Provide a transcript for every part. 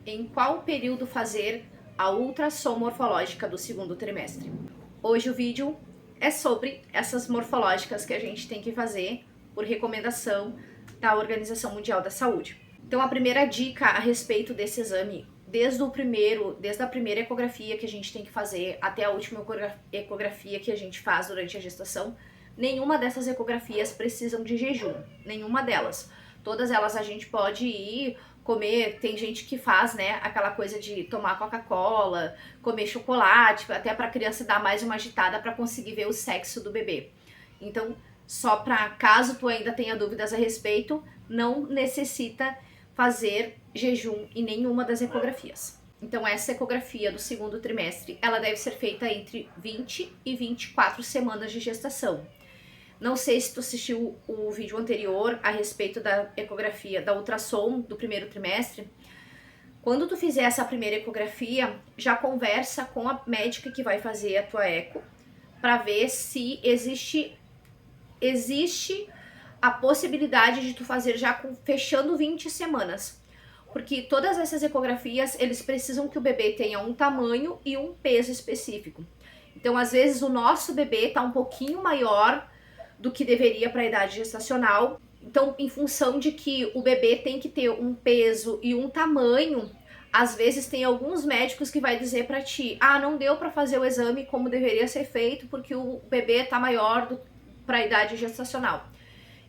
em qual período fazer a ultrassom morfológica do segundo trimestre. Hoje o vídeo é sobre essas morfológicas que a gente tem que fazer por recomendação da Organização Mundial da Saúde. Então a primeira dica a respeito desse exame, desde a primeira ecografia que a gente tem que fazer até a última ecografia que a gente faz durante a gestação, nenhuma dessas ecografias precisam de jejum, nenhuma delas. Todas elas a gente pode ir comer, tem gente que faz, né, aquela coisa de tomar Coca-Cola, comer chocolate, até para a criança dar mais uma agitada para conseguir ver o sexo do bebê. Então, só para caso tu ainda tenha dúvidas a respeito, não necessita fazer jejum em nenhuma das ecografias. Então, essa ecografia do segundo trimestre, ela deve ser feita entre 20 e 24 semanas de gestação. Não sei se tu assistiu o vídeo anterior a respeito da ecografia, da ultrassom do primeiro trimestre. Quando tu fizer essa primeira ecografia, já conversa com a médica que vai fazer a tua eco para ver se existe a possibilidade de tu fazer já fechando 20 semanas. Porque todas essas ecografias, eles precisam que o bebê tenha um tamanho e um peso específico. Então, às vezes, o nosso bebê tá um pouquinho maior do que deveria para a idade gestacional. Então, em função de que o bebê tem que ter um peso e um tamanho, às vezes tem alguns médicos que vai dizer para ti, não deu para fazer o exame como deveria ser feito porque o bebê tá maior para a idade gestacional.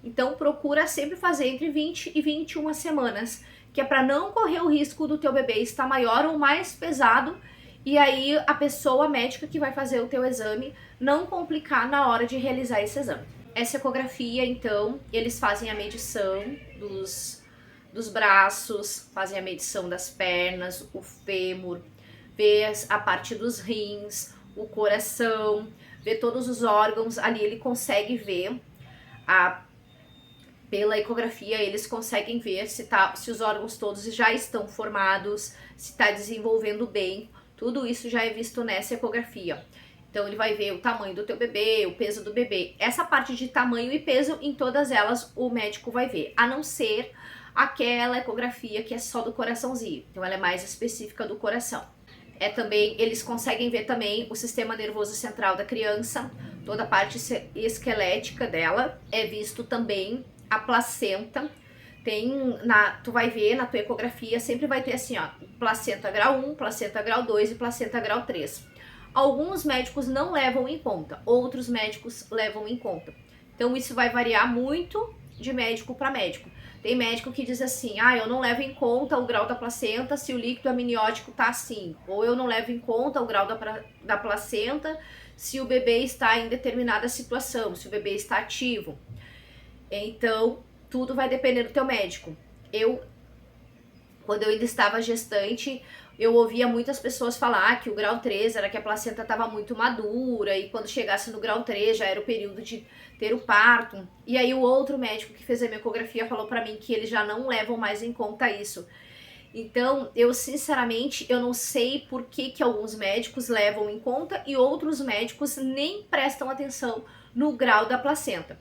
Então, procura sempre fazer entre 20 e 21 semanas, que é para não correr o risco do teu bebê estar maior ou mais pesado, e aí a pessoa médica que vai fazer o teu exame não complicar na hora de realizar esse exame. Essa ecografia, então, eles fazem a medição dos braços, fazem a medição das pernas, o fêmur, vê a parte dos rins, o coração, vê todos os órgãos. Ali ele consegue ver, pela ecografia, eles conseguem ver se os órgãos todos já estão formados, se está desenvolvendo bem. Tudo isso já é visto nessa ecografia. Então ele vai ver o tamanho do teu bebê, o peso do bebê. Essa parte de tamanho e peso, em todas elas o médico vai ver, a não ser aquela ecografia que é só do coraçãozinho. Então ela é mais específica do coração. Eles conseguem ver também o sistema nervoso central da criança, toda a parte esquelética dela. É visto também a placenta. Tu vai ver na tua ecografia, sempre vai ter assim, placenta grau 1, placenta grau 2 e placenta grau 3. Alguns médicos não levam em conta, outros médicos levam em conta. Então isso vai variar muito de médico para médico. Tem médico que diz assim, eu não levo em conta o grau da placenta se o líquido amniótico tá assim, ou eu não levo em conta o grau da placenta se o bebê está em determinada situação, se o bebê está ativo. Então, tudo vai depender do teu médico. Quando eu ainda estava gestante, eu ouvia muitas pessoas falar que o grau 3 era que a placenta estava muito madura e quando chegasse no grau 3 já era o período de ter o parto. E aí o outro médico que fez a minha ecografia falou para mim que eles já não levam mais em conta isso. Então, eu sinceramente, eu não sei por que alguns médicos levam em conta e outros médicos nem prestam atenção no grau da placenta.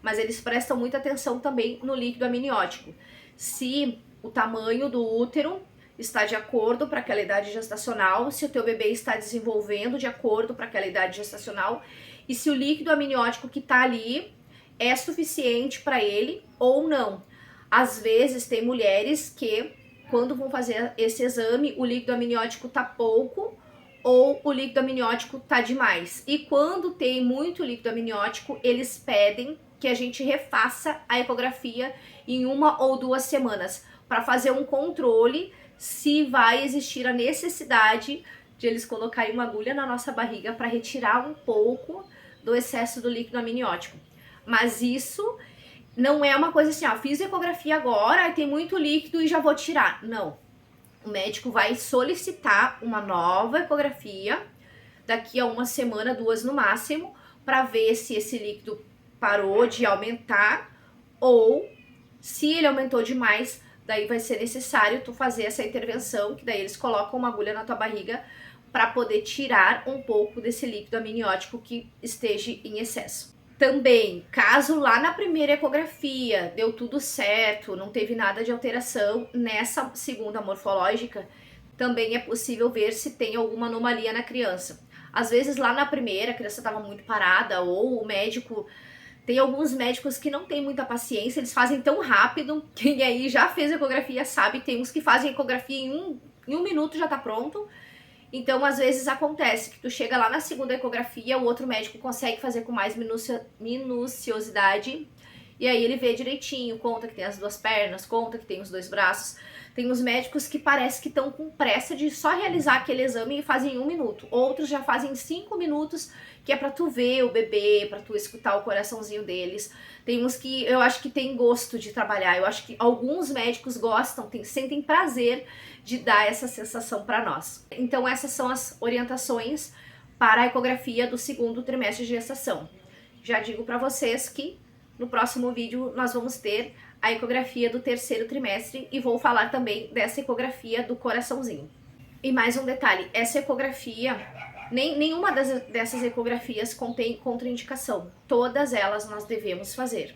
Mas eles prestam muita atenção também no líquido amniótico. Se o tamanho do útero está de acordo para aquela idade gestacional, se o teu bebê está desenvolvendo de acordo para aquela idade gestacional e se o líquido amniótico que está ali é suficiente para ele ou não. Às vezes tem mulheres que, quando vão fazer esse exame, o líquido amniótico está pouco ou o líquido amniótico está demais. E quando tem muito líquido amniótico, eles pedem que a gente refaça a ecografia em 1 ou 2 semanas para fazer um controle se vai existir a necessidade de eles colocarem uma agulha na nossa barriga para retirar um pouco do excesso do líquido amniótico. Mas isso não é uma coisa assim, fiz ecografia agora, tem muito líquido e já vou tirar. Não. O médico vai solicitar uma nova ecografia daqui a 1 semana, 2 no máximo, para ver se esse líquido parou de aumentar ou se ele aumentou demais, daí vai ser necessário tu fazer essa intervenção, que daí eles colocam uma agulha na tua barriga para poder tirar um pouco desse líquido amniótico que esteja em excesso. Também, caso lá na primeira ecografia deu tudo certo, não teve nada de alteração, nessa segunda morfológica também é possível ver se tem alguma anomalia na criança. Às vezes lá na primeira a criança estava muito parada ou o médico... Tem alguns médicos que não têm muita paciência, eles fazem tão rápido, quem aí já fez ecografia sabe, tem uns que fazem ecografia em um minuto já tá pronto. Então, às vezes acontece que tu chega lá na segunda ecografia, o outro médico consegue fazer com mais minuciosidade, e aí ele vê direitinho, conta que tem as duas pernas, conta que tem os dois braços. Tem uns médicos que parece que estão com pressa de só realizar aquele exame e fazem em 1 minuto. Outros já fazem em 5 minutos, que é pra tu ver o bebê, pra tu escutar o coraçãozinho deles. Tem uns que eu acho que tem gosto de trabalhar. Eu acho que alguns médicos gostam, sentem prazer de dar essa sensação para nós. Então essas são as orientações para a ecografia do segundo trimestre de gestação. Já digo para vocês que no próximo vídeo nós vamos ter a ecografia do terceiro trimestre e vou falar também dessa ecografia do coraçãozinho. E mais um detalhe, essa ecografia, nenhuma dessas ecografias contém contraindicação. Todas elas nós devemos fazer.